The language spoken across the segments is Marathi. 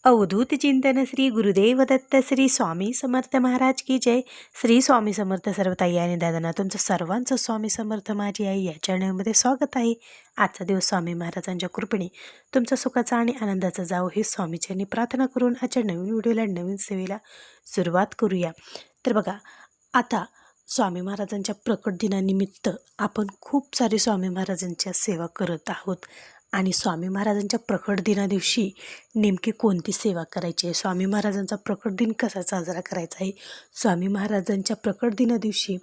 अवधूत चिंतन श्री गुरुदेव दत्त श्री स्वामी समर्थ महाराज की जय. श्री स्वामी समर्थ. सर्व ताई आणि दादांना तुमचं सर्वांचं स्वामी समर्थ माझी आई या चॅनलमध्ये स्वागत आहे. आजचा दिवस स्वामी महाराजांच्या कृपेने तुमचा सुखाचा आणि आनंदाचा जावो ही स्वामीच्यांनी प्रार्थना करून आजच्या नवीन व्हिडिओला नवीन सेवेला सुरुवात करूया. तर बघा, आता स्वामी महाराजांच्या प्रकट दिनानिमित्त आपण खूप सारी स्वामी महाराजांच्या सेवा करत आहोत. आणि स्वामी महाराजांच्या प्रकट दिना दिवशी नेमकी कोणती सेवा करायची आहे, स्वामी महाराजांचा प्रकट दिन कसा साजरा करायचा आहे, स्वामी महाराजांच्या प्रकट दिना दिवशी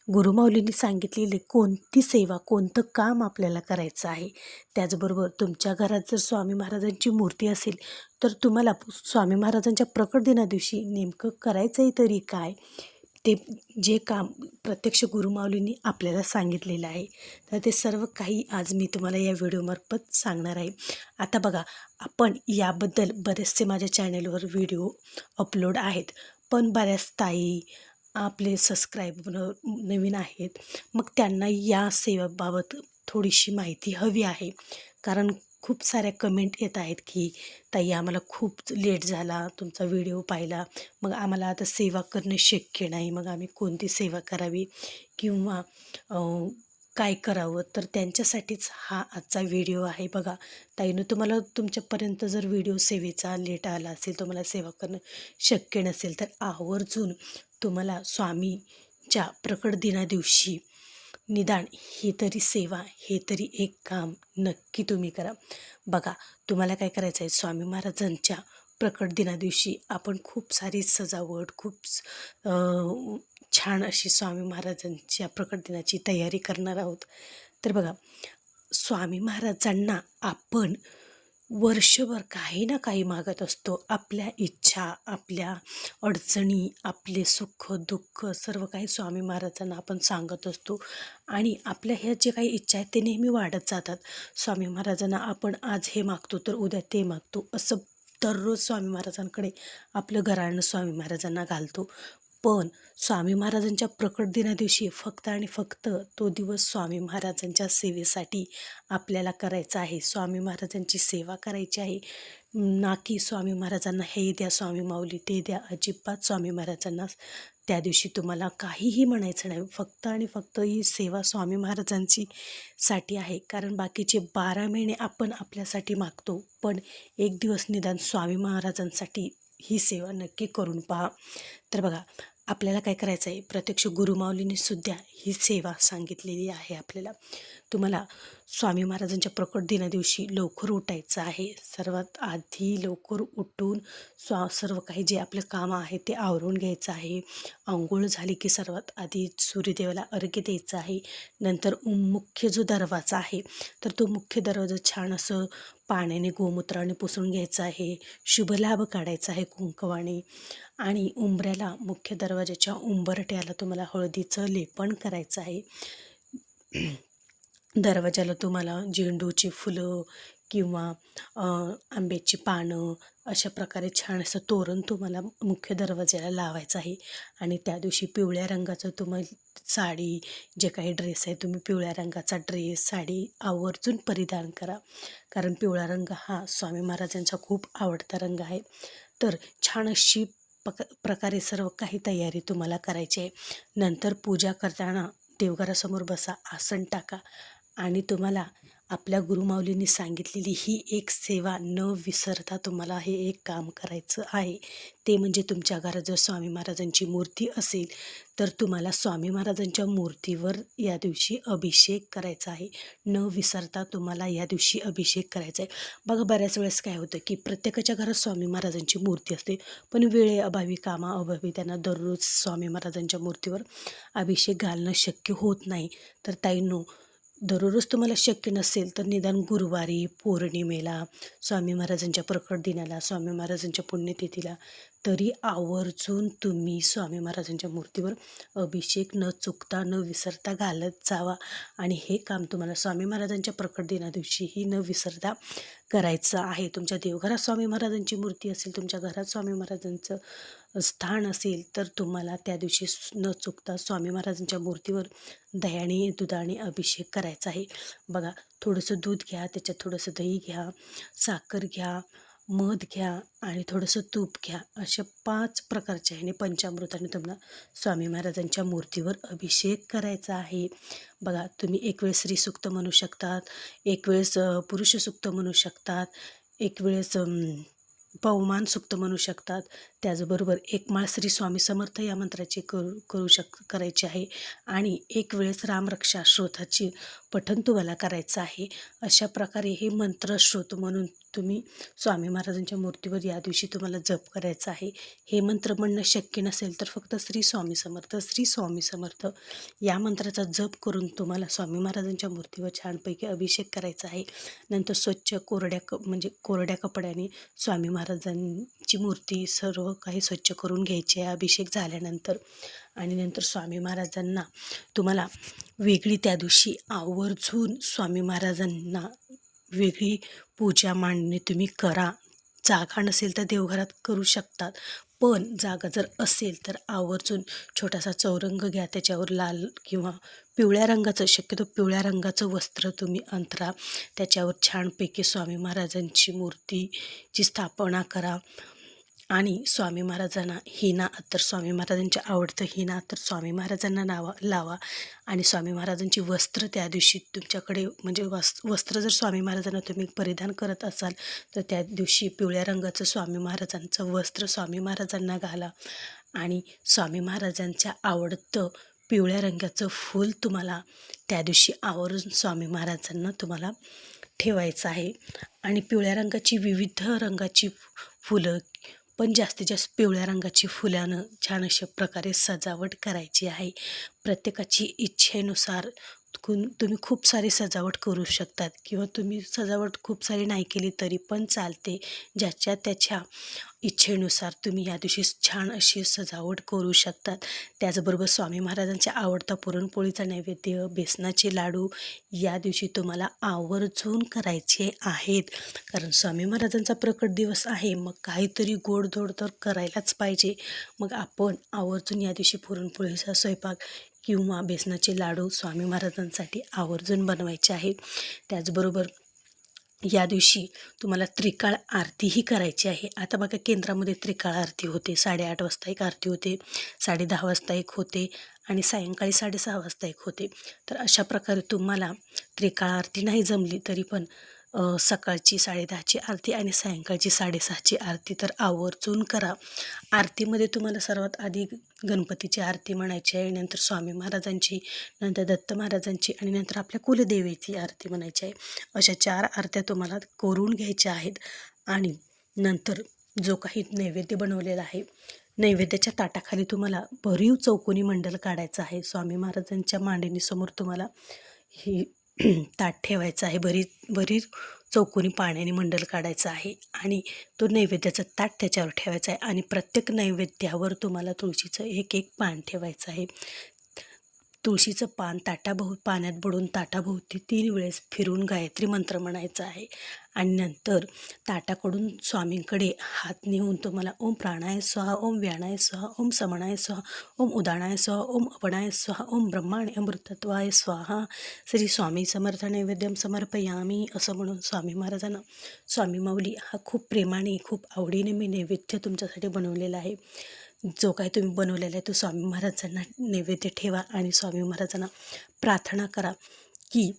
गुरुमाऊलींनी सांगितलेली कोणती सेवा, कोणतं काम आपल्याला करायचं आहे. त्याचबरोबर तुमच्या घरात जर स्वामी महाराजांची मूर्ती असेल तर तुम्हाला स्वामी महाराजांच्या प्रकट दिना दिवशी नेमकं करायचं आहे तरी काय, ते जे काम प्रत्यक्ष गुरुमाऊलींनी आपल्याला सांगितलेलं आहे, तर ते सर्व काही आज मी तुम्हाला या व्हिडिओमार्फत सांगणार आहे. आता बघा, आपण याबद्दल बरेचसे माझ्या चॅनलवर व्हिडिओ अपलोड आहेत, पण बऱ्याच ताई आपले सबस्क्राईबर नवीन आहेत, मग त्यांना या सेवेबाबत थोडीशी माहिती हवी आहे. कारण खूप साऱ्या कमेंट येत आहेत की ताई, आम्हाला खूप लेट झाला तुमचा व्हिडिओ पाहिला, मग आम्हाला आता सेवा करणं शक्य नाही, मग आम्ही कोणती सेवा करावी किंवा काय करावं. तर त्यांच्यासाठीच हा आजचा व्हिडिओ आहे. बघा ताईनं, तुम्हाला तुमच्यापर्यंत जर व्हिडिओ सेवेचा लेट आला असेल, तुम्हाला सेवा करणं शक्य नसेल, तर आवर्जून तुम्हाला स्वामीच्या प्रकट दिना दिवशी निदान ही तरी सेवा, हे तरी एक काम नक्की तुम्ही करा. बघा, तुम्हाला काय करायचं आहे, स्वामी महाराजांच्या प्रकट दिना दिवशी आपण खूप सारी सजावट, खूप छान अशी स्वामी महाराजांच्या प्रकट दिनाची तयारी करणार आहोत. तर बघा, स्वामी महाराजांना आपण वर्षभर काही ना काही मागत असतो. आपल्या इच्छा, आपल्या अडचणी, आपले सुख दुःख सर्व काही स्वामी महाराजांना आपण सांगत असतो. आणि आपल्या ह्या जे काही इच्छा आहेत ते नेहमी वाढत जातात. स्वामी महाराजांना आपण आज हे मागतो तर उद्या ते मागतो, असं दररोज स्वामी महाराजांकडे आपलं घराणं स्वामी महाराजांना घालतो. पण स्वामी महाराजांच्या प्रकट दिना दिवशी फक्त आणि फक्त तो दिवस स्वामी महाराजांच्या सेवेसाठी आपल्याला करायचा आहे. स्वामी महाराजांची सेवा करायची आहे, ना की स्वामी महाराजांना हे द्या स्वामी माऊली, ते द्या. अजिबात स्वामी महाराजांना त्या दिवशी तुम्हाला काहीही म्हणायचं नाही. फक्त आणि फक्त ही सेवा स्वामी महाराजांची साठी आहे. कारण बाकीचे 12 महिने आपण आपल्यासाठी मागतो, पण एक दिवस निदान स्वामी महाराजांसाठी ही सेवा नक्की करून पहा. तर बघा, आपल्याला काय करायचं आहे, प्रत्यक्ष गुरुमाऊलींनी सुद्धा ही सेवा सांगितलेली आहे आपल्याला. तुम्हाला स्वामी महाराजांच्या प्रकट दिना दिवशी लवकर उठायचं आहे. सर्वात आधी लवकर उठून सर्व काही जे आपलं काम आहे ते आवरून घ्यायचं आहे. अंघोळ झाली की सर्वात आधी सूर्यदेवाला अर्घ्य द्यायचं आहे. नंतर मुख्य जो दरवाजा आहे, तर तो मुख्य दरवाजा छान असं पाण्याने गोमूत्राने पुसून घ्यायचा आहे. शुभलाभ काढायचा आहे कुंकवाने. आणि उंबऱ्याला, मुख्य दरवाजाच्या उंबरट्याला तुम्हाला हळदीचं लेपन करायचं आहे. दरवाजाला तुम्हाला झेंडूची फुलं किंवा आंब्याची पानं अशा प्रकारे छान असं तोरण तुम्हाला मुख्य दरवाजाला लावायचं आहे. आणि त्या दिवशी पिवळ्या रंगाचं तुम्हाला साडी, जे काही ड्रेस आहे, तुम्ही पिवळ्या रंगाचा ड्रेस, साडी आवर्जून परिधान करा. कारण पिवळा रंग हा स्वामी महाराजांचा खूप आवडता रंग आहे. तर छान अशी प्रकारे सर्व काही तयारी तुम्हाला करायची आहे. नंतर पूजा करताना देवघरासमोर बसा, आसन टाका आणि तुम्हाला आपल्या गुरुमाऊलींनी सांगितलेली ही एक सेवा न विसरता तुम्हाला हे एक काम करायचं आहे. ते म्हणजे तुमच्या घरात जर स्वामी महाराजांची मूर्ती असेल तर तुम्हाला स्वामी महाराजांच्या मूर्तीवर या दिवशी अभिषेक करायचा आहे. न विसरता तुम्हाला या दिवशी अभिषेक करायचा आहे. बघा, बऱ्याच वेळेस काय होतं की प्रत्येकाच्या घरात स्वामी महाराजांची मूर्ती असते, पण वेळेअभावी, कामाअभावी त्यांना दररोज स्वामी महाराजांच्या मूर्तीवर अभिषेक घालणं शक्य होत नाही. तर ताईंनो, दररोज तुम्हाला शक्य नसेल तर निदान गुरुवारी, पौर्णिमेला, स्वामी महाराजांच्या प्रकट दिनाला, स्वामी महाराजांच्या पुण्यतिथीला तरी आवर्जून तुम्ही स्वामी महाराजांच्या मूर्तीवर अभिषेक न चुकता, न विसरता घालत जावा. आणि हे काम तुम्हाला स्वामी महाराजांच्या प्रकट दिना दिवशीही न विसरता करायचं आहे. तुमच्या देवघरात स्वामी महाराजांची मूर्ती असेल, तुमच्या घरात स्वामी महाराजांचं स्थान असेल, तर तुम्हाला त्या दिवशी न चुकता स्वामी महाराजांच्या मूर्तीवर दह्याने, दुधाने अभिषेक करायचा आहे. बघा, थोडंसं दूध घ्या, त्याच्यात थोडंसं दही घ्या, साखर घ्या, मध घ्या आणि थोडंसं तूप घ्या. अशा 5 प्रकारच्या ह्याने पंचामृताने तुम्हाला स्वामी महाराजांच्या मूर्तीवर अभिषेक करायचा आहे. बघा, तुम्ही एक वेळेस श्रीसूक्त म्हणू शकतात, एक वेळेस पुरुष सूक्त म्हणू शकतात, एक वेळेस पवमान सूक्त म्हणू शकतात. त्याचबरोबर एक माळ श्री स्वामी समर्थ या मंत्राची करायची आहे आणि एक वेळेस रामरक्षा स्तोत्राची पठण तुम्हाला करायचं आहे. अशा प्रकारे हे मंत्र स्तोत्र म्हणून तुम्ही स्वामी महाराजांच्या मूर्तीवर या दिवशी तुम्हाला जप करायचा आहे. हे मंत्र म्हणणं शक्य नसेल तर फक्त श्री स्वामी समर्थ, श्री स्वामी समर्थ या मंत्राचा जप करून तुम्हाला स्वामी महाराजांच्या मूर्तीवर छानपैकी अभिषेक करायचा आहे. नंतर स्वच्छ कोरड्या कपड्याने स्वामी महाराजांची मूर्ती सर्व काही स्वच्छ करून घ्यायची आहे अभिषेक झाल्यानंतर. आणि नंतर स्वामी महाराजांना तुम्हाला वेगळी त्या दिवशी आवर्जून स्वामी महाराजांना वेगळी पूजा मांडणी तुम्ही करा. जागा नसेल तर देवघरात करू शकतात, पण जागा जर असेल तर आवर्जून छोटासा चौरंग घ्या, त्याच्यावर लाल किंवा पिवळ्या रंगाचं, शक्यतो पिवळ्या रंगाचं वस्त्र तुम्ही अंथरा. त्याच्यावर छानपैकी स्वामी महाराजांची मूर्तीची स्थापना करा आणि स्वामी महाराजांना हिना अत्तर, स्वामी महाराजांच्या आवडतं हिना अत्तर स्वामी महाराजांना लावा. आणि स्वामी महाराजांची वस्त्र त्या दिवशी तुमच्याकडे वस्त्र जर स्वामी महाराजांना तुम्ही परिधान करत असाल तर त्या दिवशी पिवळ्या रंगाचं स्वामी महाराजांचं वस्त्र स्वामी महाराजांना घाला. आणि स्वामी महाराजांच्या आवडतं पिवळ्या रंगाचं फूल तुम्हाला त्या दिवशी आवर्जून स्वामी महाराजांना तुम्हाला ठेवायचं आहे. आणि पिवळ्या रंगाची विविध रंगाची फुलं, पण जास्तीत जास्त पिवळ्या रंगाची फुलानं छान अशा प्रकारे सजावट करायची आहे. प्रत्येकाची इच्छेनुसार तुम्ही खूप सारी सजावट करू शकतात किंवा तुम्ही सजावट खूप सारी नाही केली तरी पण चालते. ज्याच्या त्याच्या इच्छेनुसार तुम्ही या दिवशी छान अशी सजावट करू शकतात. त्याचबरोबर स्वामी महाराजांच्या आवडता पुरणपोळीचा नैवेद्य, बेसनाचे लाडू या दिवशी तुम्हाला आवर्जून करायचे आहेत. कारण स्वामी महाराजांचा प्रकट दिवस आहे, मग काहीतरी गोडधोड तर करायलाच पाहिजे. मग आपण आवर्जून या दिवशी पुरणपोळीचा स्वयंपाक किंवा बेसनाचे लाडू स्वामी महाराजांसाठी आवर्जून बनवायचे आहे. त्याचबरोबर या दिवशी तुम्हाला त्रिकाळ आरतीही करायची आहे. आता बघा, केंद्रामध्ये त्रिकाळ आरती होते. 8:30 वाजता एक आरती होते, 10:30 वाजता एक होते आणि सायंकाळी 6:30 वाजता एक होते. तर अशा प्रकारे तुम्हाला त्रिकाळ आरती नाही जमली तरी पण सकाळची 10:30ची आरती आणि सायंकाळची 6:30ची आरती तर आवर्जून करा. आरतीमध्ये तुम्हाला सर्वात आधी गणपतीची आरती म्हणायची आहे, नंतर स्वामी महाराजांची, नंतर दत्त महाराजांची आणि नंतर आपल्या कुलदेवीची आरती म्हणायची आहे. अशा 4 आरत्या तुम्हाला करून घ्यायच्या आहेत. आणि नंतर जो काही नैवेद्य बनवलेला आहे, नैवेद्याच्या ताटाखाली तुम्हाला भरीव चौकोनी मंडल काढायचं आहे. स्वामी महाराजांच्या मांडणीसमोर तुम्हाला ही ताट ठेवायचं आहे. भरीव चौकोनी पाण्याने मंडल काढायचं आहे आणि तो नैवेद्याचं ताट त्याच्यावर ठेवायचं आहे. आणि प्रत्येक नैवेद्यावर तुम्हाला तुळशीचं एक पान ठेवायचं आहे. तुळशीचं पान पाण्यात बुडून ताटाभोवती 3 वेळेस फिरून गायत्री मंत्र म्हणायचा आहे. आणि नंतर ताटाकडून स्वामींकडे हात नेऊन तुम्हाला ओम प्राणाय स्वाहा, ओम व्यानाय स्वाहा, ओम समणाय स्वाहा, ओम उदानाय स्वाहा, ओम अपनाय स्वाहा, ओम ब्रह्माण्य अमृतत्वाय स्वाहा, श्री स्वामी समर्थ नैवेद्यम समर्पयामी असं म्हणून स्वामी महाराजांना, स्वामी माऊली हा खूप प्रेमाने खूप आवडीने मी नैवेद्य तुमच्यासाठी बनवलेला आहे. जो काही तुम्ही बनवलेला आहे तो स्वामी महाराजांना नैवेद्य ठेवा आणि स्वामी महाराजांना प्रार्थना करा की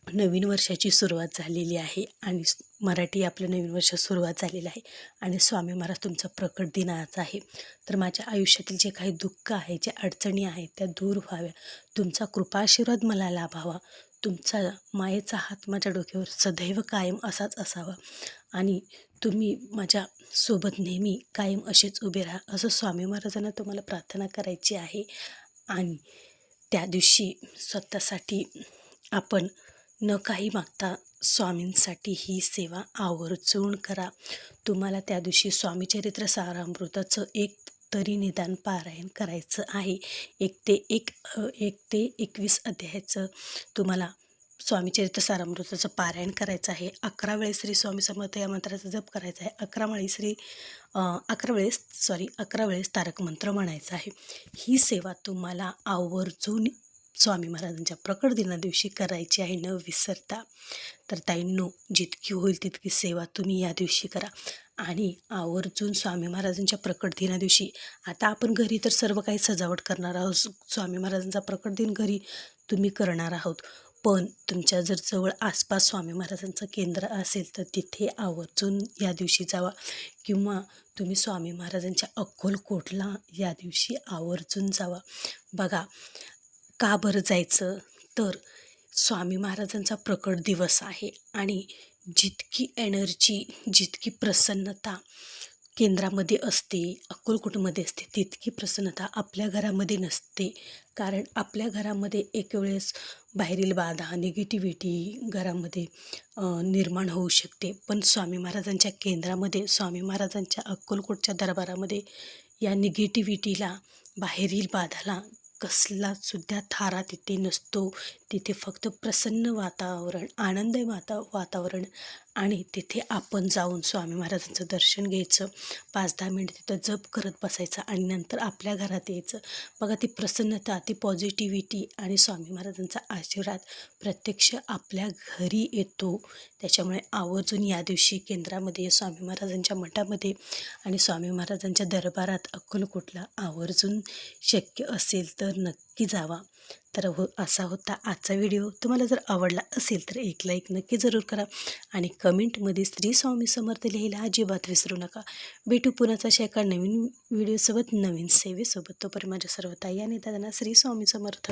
नवीन वर्षाची सुरुवात झालेली आहे आणि मराठी आपलं नवीन वर्ष सुरुवात झालेलं आहे आणि स्वामी महाराज तुमचा प्रकट दिन आज आहे. तर माझ्या आयुष्यातील जे काही दुःख आहे, ज्या अडचणी आहेत त्या दूर व्हाव्या, तुमचा कृपाशीर्वाद मला लाभावा, तुमचा मायेचा हात माझ्या डोक्यावर सदैव कायम असाच असावा आणि तुम्ही माझ्यासोबत नेहमी कायम असेच उभे राहा, असं स्वामी महाराजांना तुम्हाला प्रार्थना करायची आहे. आणि त्या दिवशी स्वतःसाठी आपण न काही मागता स्वामींसाठी ही सेवा आवर्जून करा. तुम्हाला त्या दिवशी स्वामीचरित्र सारामृताचं एक तरी निदान पारायण करायचं आहे. 1 ते 21 अध्यायाचं तुम्हाला स्वामीचरित्र सारामृताचं पारायण करायचं आहे. 11 वेळेस श्री स्वामी समर्थ या मंत्राचा जप करायचा आहे. 11 वेळेस तारक मंत्र म्हणायचा आहे. ही सेवा तुम्हाला आवर्जून स्वामी महाराजांच्या प्रकट दिना दिवशी करायची आहे न विसरता. तर ताईंनो, जितकी होईल तितकी सेवा तुम्ही या दिवशी करा आणि आवर्जून स्वामी महाराजांच्या प्रकट दिना दिवशी आता आपण घरी तर सर्व काही सजावट करणार आहोत. स्वामी महाराजांचा प्रकट दिन घरी तुम्ही करणार आहोत, पण तुमच्या जर जवळ आसपास स्वामी महाराजांचं केंद्र असेल तर तिथे आवर्जून या दिवशी जावा, किंवा तुम्ही स्वामी महाराजांच्या अक्कलकोटला या दिवशी आवर्जून जावा. बघा, का बरं जायचं, तर स्वामी महाराजांचा प्रकट दिवस आहे आणि जितकी एनर्जी, जितकी प्रसन्नता केंद्रामध्ये असते, अक्कलकोटमध्ये असते, तितकी प्रसन्नता आपल्या घरामध्ये नसते. कारण आपल्या घरामध्ये एक वेळेस बाहेरील बाधा, निगेटिव्हिटी घरामध्ये निर्माण होऊ शकते, पण स्वामी महाराजांच्या केंद्रामध्ये, स्वामी महाराजांच्या अक्कलकोटच्या दरबारामध्ये या निगेटिव्हिटीला, बाहेरील बाधाला कसलासुद्धा थारा तिथे नसतो. तिथे फक्त प्रसन्न वातावरण, आनंदमय वातावरण, आणि तिथे आपण जाऊन स्वामी महाराजांचं दर्शन घ्यायचं, 5-10 मिनिट तिथं जप करत बसायचं आणि नंतर आपल्या घरात यायचं. बघा, ती प्रसन्नता, ती पॉझिटिव्हिटी आणि स्वामी महाराजांचा आशीर्वाद प्रत्यक्ष आपल्या घरी येतो. त्याच्यामुळे आवर्जून या दिवशी केंद्रामध्ये, स्वामी महाराजांच्या मठामध्ये आणि स्वामी महाराजांच्या दरबारात अक्कलकोटला आवर्जून शक्य असेल तर नक्की जावा. तर असा होता आजचा व्हिडिओ. तुम्हाला जर आवडला असेल तर एक लाईक नक्की जरूर करा आणि कमेंटमध्ये श्री स्वामी समर्थ लिहायला अजिबात विसरू नका. भेटू पुन्हाच अशा एका नवीन व्हिडिओसोबत, नवीन सेवेसोबत. तोपर्यंत माझ्या सर्व ताई आणि दादांना श्री स्वामी समर्थ.